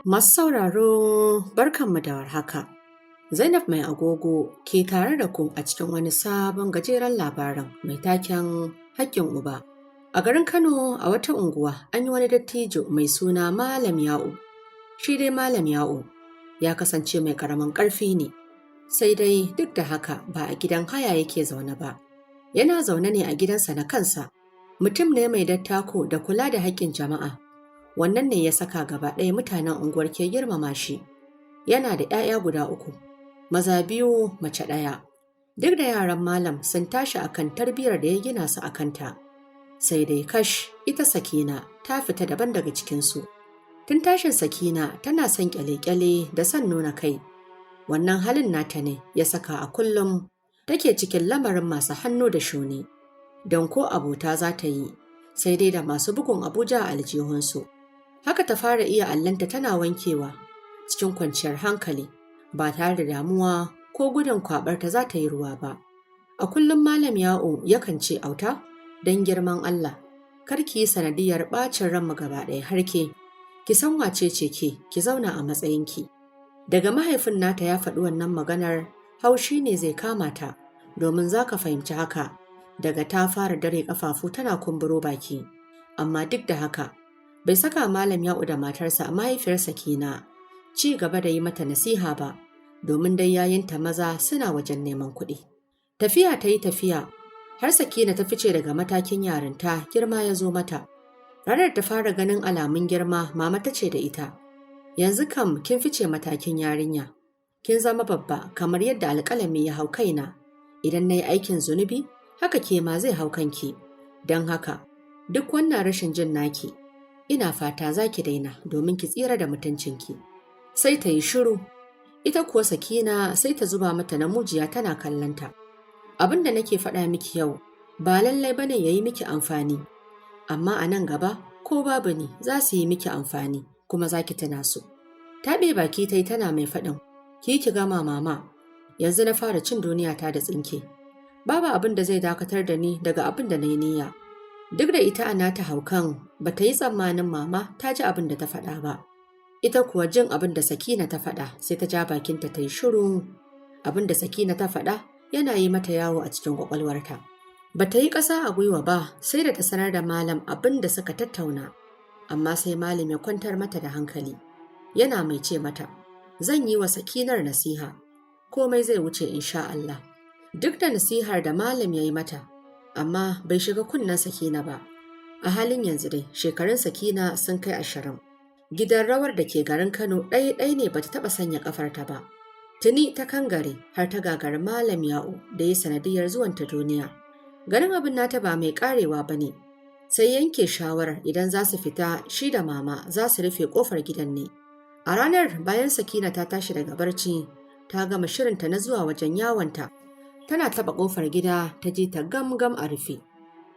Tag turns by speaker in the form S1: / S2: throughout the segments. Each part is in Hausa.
S1: Masu sauraro barkanmu da warhaka. Zainab mai agogo ke tare da ku a cikin wani sabon gajeren labarin mai taken haƙƙin uba. A garin Kano a wata unguwa an yi wani dattijo mai suna Malam Ya'u. Shi dai Malam Ya'u ya kasance mai ƙaramin ƙarfi ne, sai dai duk da haka ba a gidan haya yake zaune ba. Yana zaune ne a gidansa na kansa. Mutum ne mai dattako da kula da haƙƙin jama'a. Wannan ne ya saka gaba ɗaya mutanen unguwar ke girmama shi. Yana da ‘ya'ya guda 3, maza 2, mace 1. Duk da yaran malam sun tashi akan tarbiyyar da ya gina su a kanta. Sai dai kash, ita Sakina ta fita daban daga cikinsu. Tun tashin Sakina tana son ƙyale-ƙyale da son nuna kai. Wannan halin nata ne ya saka a kullum take cikin lamarin masu hannu da shuni. Don ko abota za ta yi, sai dai da masu bugun Abuja a aljihunsu. Haka ta fara iya allanta tana wankewa cikin kwanciyar hankali ba tare da damuwa ko gudun kwaɓarta za ta yi ruwa ba. A kullum Malam Ya'u yakan ce auta don girman Allah, kar ki yi sanadiyar ɓacin ranmu gaba ɗaya har ki san wace ce ki zauna a matsayinki. Daga mahaifin nata ya faɗi wannan maganar haushi ne zai kama ta, domin za ka fahimci haka daga ta fara dare ƙafafu tana kumburo baki. Amma duk da haka bai saka Malam Ya'u da matarsa mahaifiyar Sakina ci gaba da yi mata nasiha ba, domin dai yayinta maza suna wajen neman kuɗi. Tafiya ta yi tafiya har Sakina ta fice daga matakin yarinta, girma ya zo mata. Ranar ta fara ganin alamun girma, mama ta ce da ita, yanzu kam kin fice matakin yarinya, kin zama babba kamar yadda alƙalami ya hau kaina. Idan na yi aikin zunubi, haka ke ma zai hau kanki. Don haka, duk wannan rashin jin naki, ina fata za ki daina domin ki tsira da mutuncinki. Sai ta yi shiru, ita kuwa Sakina sai ta zuba mata namujiya tana kallonta. Abin da nake faɗa miki yau ba lallai bane ya yi miki amfani, amma a nan gaba ko babu ni za su yi miki amfani kuma za ki tuna su. Taɓe baki ta yi tana mai faɗin, ki gama mama, yanzu na fara cin duniya ta da tsinke. Babu abin da zai dakatar da ni daga abin da na yi niyya. Duk da ita a nata haukan ba ta yi tsammanin mama ta ji abin da ta faɗa ba. Ita kuwa jin abin da Sakina ta faɗa sai ta ja bakinta ta yi shiru. Abin da Sakina ta faɗa yana yi mata yawo a cikin ƙwaƙwalwarta. Ba ta yi ƙasa a gwiwa ba sai da ta sanar da malam abin da suka tattauna. Amma sai malam ya kwantar mata da hankali. Yana mai ce mata, zan yi wa Sakinar nasiha. Komai zai wuce insha Allah. Duk da nasihar da malam ya yi mata, amma bai shiga kunnen Sakina ba. A halin yanzu dai shekarun Sakina sun kai 20. Gidan rawar da ke garin Kano ɗaya ne bata taɓa sanya ƙafarta ba. Tuni ta kangare har ta gagari Malam Ya'u da ya sanadiyar zuwanta duniya. Ganin abin nata ba mai ƙarewa ba ne, sai yanke shawarar idan za su fita shi da mama za su rufe ƙofar gidan ne. A ranar bayan Sakina ta tashi daga barci, ta gama shirinta na zuwa wajen yawonta. Tana taɓa ƙofar gida ta ji ta gam a rufe.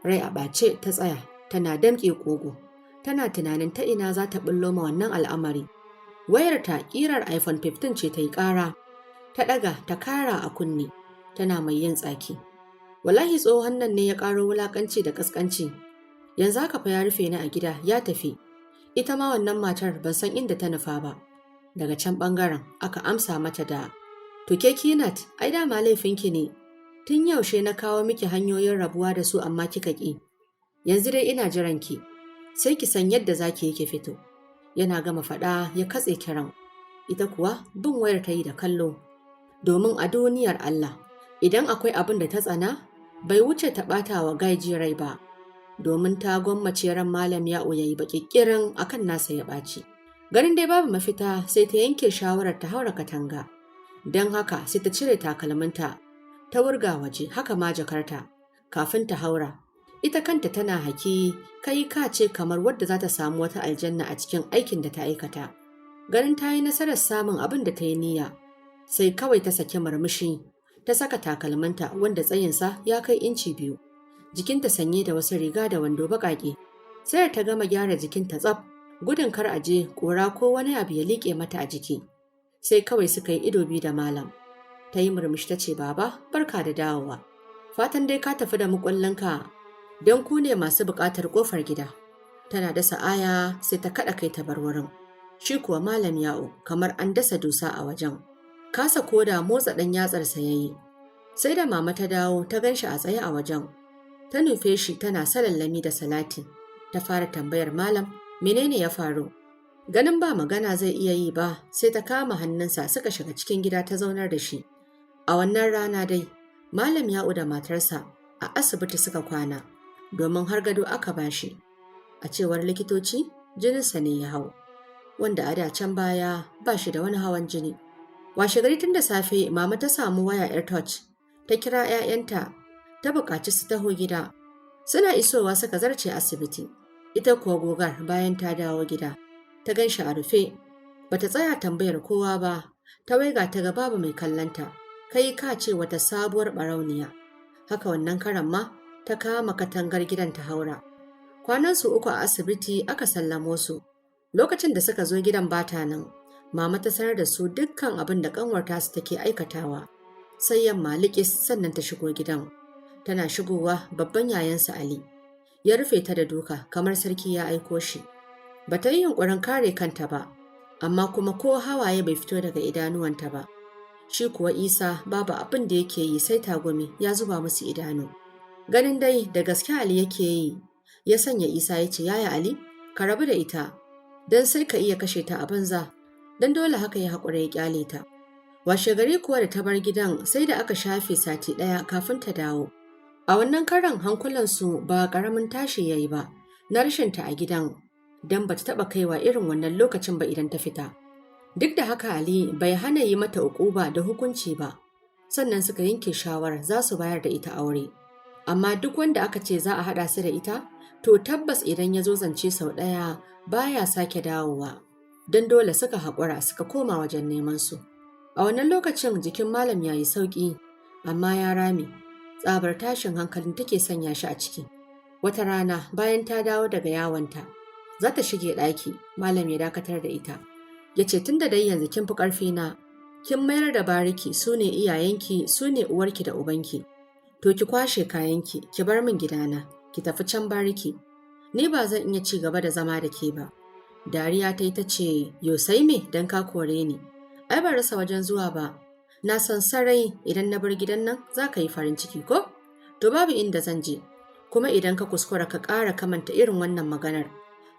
S1: Rai a ɓace ta tsaya, tana damƙe ƙugu. Tana tunanin ta ina za ta ɓullo ma wannan al'amari. Wayarta ƙirar iPhone 15 ce ta yi ƙara. Ta ɗaga ta kara a kunne, tana mai yin tsaki. Wallahi tsohon nan ne ya ƙaro wulaƙanci da ƙasƙanci. Yanzu haka fa ya rufe ni a gida ya tafi. Ita ma wannan matar ban san inda ta nufa ba. Daga can ɓangaren aka amsa mata da, to ke Kinat, ai dama laifinki ne. Tun yaushe na kawo miki hanyoyin rabuwa da su amma kika ƙi. Yanzu dai ina jiran ki. Sai ki san yadda za ki yi ki fito. Yana gama faɗa ya katse kiran. Ita kuwa bin wayar ta yi da kallo. Domin a duniyar Allah, idan akwai abin da ta tsana, bai wuce ta ɓata wa gaiji rai ba. Domin ta gwammace ran Malam Ya'u ya yi baƙiƙirin akan nasa ya ɓaci. Ganin dai babu mafita sai ta yanke shawarar ta haura katanga. Don haka sai ta cire takalminta, ta wurga waje haka ma jakarta. Kafin ta haura, ita kanta tana haki kai ka ce kamar wadda za ta samu wata aljanna a cikin aikin da ta aikata. Ganin ta yi nasarar samun abin da ta yi niyya, sai kawai ta saki murmushi, ta saka takalminta wanda tsayinsa ya kai inci 2. Jikinta sanye da wasu riga da wando baƙaƙe. Sai ta gama gyara jikinta tsaf, gudun kar a je ƙura ko wani abu ya liƙe mata a jiki. Sai kawai suka yi ido biyu da malam. Ta yi murmushi ta ce, baba, barka da dawowa. Fatan dai ka tafi da muƙullinka don ku ne masu buƙatar ƙofar gida. Tana dasa aya sai ta kaɗa kai ta bar wurin. Shi kuwa Malam Ya'u kamar an dasa dusa a wajen. Kasa koda motsa ɗan yatsarsa ya yi. Sai da mama ta dawo ta gan shi a tsaye a wajen. Ta nufe shi tana salallami da salati. Ta fara tambayar malam menene ya faru. Ganin ba magana zai iya yi ba sai ta kama hannunsa suka shiga cikin gida ta zaunar da shi. A wannan rana dai Malam Ya'u da matarsa a asibiti suka kwana domin har gado aka bashi. A cewar likitoci jininsa ne ya hau, wanda a da can baya ba shi da wani hawan jini. Washe gari tun da safe mama ta samu waya yar touch ta kira 'ya'yanta ta buƙaci su taho gida. Suna isowa suka zarce asibiti. Ita kuwa gogar bayan ta dawo gida ta gan shi a rufe. Bata tsaya tambayar kowa ba, ta waiga ta ga babu mai kallanta. Kai ka ce wata sabuwar barauniya. Haka wannan karan ma ta kama katangar gidan ta haura. Kwanansu 3 a asibiti aka sallamo su. Lokacin da suka zo gidan bata nan, mama ta sanar da su dukkan abin da kanwarta su take aikatawa. Sai yamma likis sannan ta shigo gidan. Tana shigowa babban yayansa Ali ya rufe ta da duka kamar sarki ya aiko shi. Bata yi yunkurin kare kanta ba, amma kuma ko hawaye bai fito daga idanuwanta ba. Shi kuwa Isa babu abin da yake yi sai tagumi ya zuba musu idanu. Ganin dai da gaske Ali yake yi, ya sanya Isa ya ce, "Yaya Ali, ka rabu da ita, don sai ka iya kashe ta a banza." Don dole haka ya haƙura ya ƙyale ta. Washe gari kuwa da ta bar gidan sai da aka shafe sati 1 kafin ta dawo. A wannan karan hankulansu ba ƙaramin tashi ya yi ba, na rashinta a gidan, don ba ta taɓa kaiwa irin wannan lokacin ba idan ta fita. Duk da haka Ali bai hana yi mata uquba da hukunci ba, sannan suka yanke shawarar za su bayar da ita aure. Amma duk wanda aka ce za a haɗa su da ita, to tabbas idan ya zo zance sau ɗaya baya sake dawowa. Don dole suka haƙura suka koma wajen neman su. A wannan lokacin jikin malam ya yi sauƙi, amma ya rame. Tsabar tashin hankalin take sanya shi a ciki. Wata rana bayan ta dawo daga yawonta, za ta shige ɗaki, malam ya dakatar da ita. Ya ce tun da dai yanzu kin fi ƙarfi na, kin mayar da bariki su ne iyayenki su ne uwarki da ubanki. To ki kwashe kayanki, ki bar min gidana, ki tafi can bariki. Ni ba zan iya ci gaba da zama da ke ba. Dariya ta yi ta ce, "Yo sai me don ka kore ni? Ai ban rasa wajen zuwa ba. Na san sarai idan na bar gidan nan za ka yi farin ciki ko? To babu inda zan je. Kuma idan ka kuskura ka ƙara kamanta irin wannan maganar,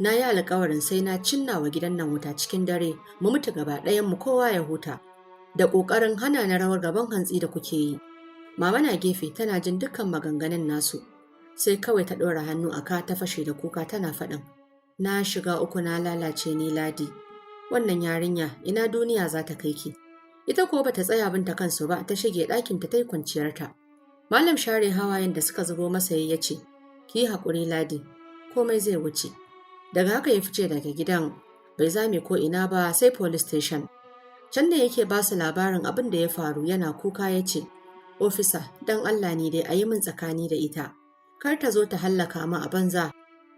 S1: na yi alƙawarin sai na cinna wa gidan nan wuta cikin dare, mu mutu gaba ɗayan mu kowa ya huta. Da ƙoƙarin hana na rawar gaban hantsi da kuke yi." Mama na gefe tana jin dukkan maganganun nasu. Sai kawai ta ɗora hannu a ka ta fashe da kuka tana faɗin, "Na shiga uku na lalace ni Ladi. Wannan yarinya ina duniya za ta kai ki." Ita kuwa bata tsaya binta kansu ba, ta shige ɗakinta ta yi kwanciyarta. Malam share hawayen da suka zubo masa ya ce, "Ki yi haƙuri Ladi, komai zai wuce." Daga haka ya fice daga gidan, bai zame ko ina ba sai police station. Can da yake ba su labarin abin da ya faru yana kuka ya ce, "Ofisa, don Allah ne dai a yi min tsakani da ita. Kar ta zo ta hallaka mu a banza."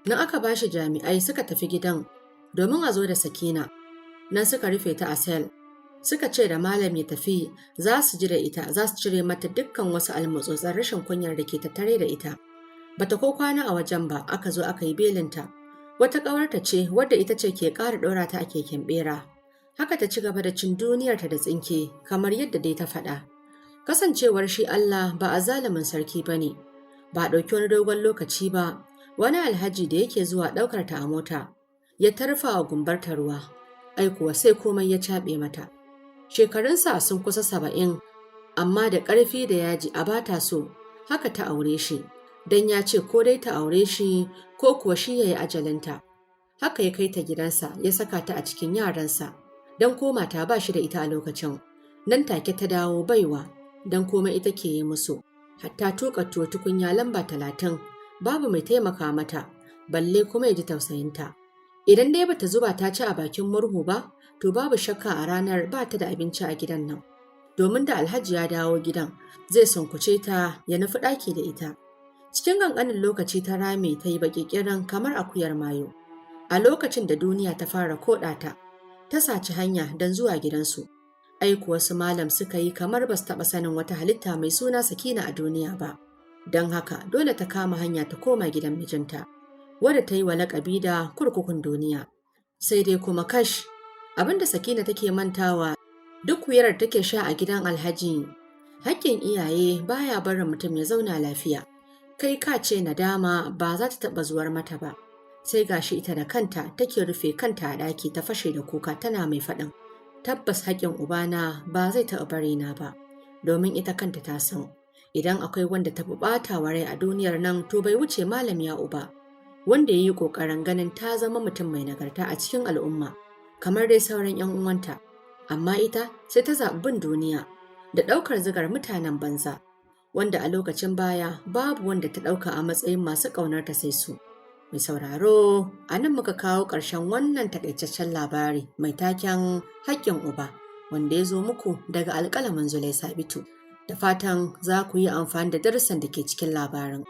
S1: Nan aka ba shi jami'ai suka tafi gidan domin a zo da Sakina. Nan suka rufe ta a sel. Suka ce da malam ya tafi za su ji da ita, za su cire mata dukkan wasu almutsotsan rashin kunyar da ke tattare da ita. Bata ko kwana a wajen ba, aka zo aka yi belinta. Wata ƙawarta ce wadda ita ce ke ƙara ɗora ta a keken ɓera. Haka ta ci gaba da cin duniyarta da tsinke kamar yadda dai ta faɗa. Kasancewar shi Allah ba a zalimin sarki ba ne. Ba a ɗauki wani dogon lokaci ba, wani alhaji da yake zuwa ɗaukar ta a mota ya tarfa wa gumbarta ruwa. Ai kuwa sai komai ya caɓe mata. Shekarunsa sun kusa 70, amma da ƙarfi da yaji a bata so, haka ta aure shi, don ya ce ko dai ta aure shi ko kuwa shi ya yi ajalinta. Haka ya kai ta gidansa ya saka ta a cikin yaransa, don ko mata ba shi da ita a lokacin. Nan take ta dawo baiwa, don komai ita ke yi musu. Hatta tuƙa tuwo tukunya lamba 30, babu mai taimaka mata, balle kuma ya ji tausayinta. Idan dai bata zuba ta ci a bakin murhu ba, to babu shakka a ranar ba ta da abinci a gidan nan. Domin da Alhaji ya dawo gidan, zai sunkuce ta ya nufi ɗaki da ita. Cikin ƙanƙanin lokaci ta rame ta yi baƙiƙiran kamar akuyar mayo. A lokacin da duniya ta fara koɗa ta, ta saci hanya don zuwa gidansu. Ai kuwa su malam suka yi kamar ba su taɓa sanin wata halitta mai suna Sakina a duniya ba. Don haka dole ta kama hanya ta koma gidan mijinta, wadda ta yi wa laƙabi da kurkukun duniya. Sai dai kuma kash, Abin da Sakina take mantawa duk wuyar da take sha a gidan Alhaji. Haƙƙin iyaye baya barin mutum ya zauna lafiya. Kai ka ce nadama ba za ta taɓa zuwar mata ba. Sai gashi ita da kanta take rufe kanta a ɗaki ta fashe da kuka tana mai faɗin. Tabbas haƙƙin ubana ba zai taɓa bari na ba. Domin ita kanta ta san idan akwai wanda ta fi ɓata wa rai a duniyar nan to bai wuce Malam Ya'u ba. Wanda ya yi ƙoƙarin ganin ta zama mutum mai nagarta a cikin al'umma. Kamar dai sauran 'yan uwanta, amma ita sai ta zaɓi bin duniya da ɗaukar zigar mutanen banza, wanda a lokacin baya babu wanda ta ɗauka a matsayin masu ƙaunarta sai su. Mai sauraro, a nan muka kawo ƙarshen wannan taƙaitaccen labari mai taken haƙƙin uba, wanda ya zo muku daga alƙalamin Zulai Sabitu. Da fatan za ku yi amfani da darussan da ke cikin labarin.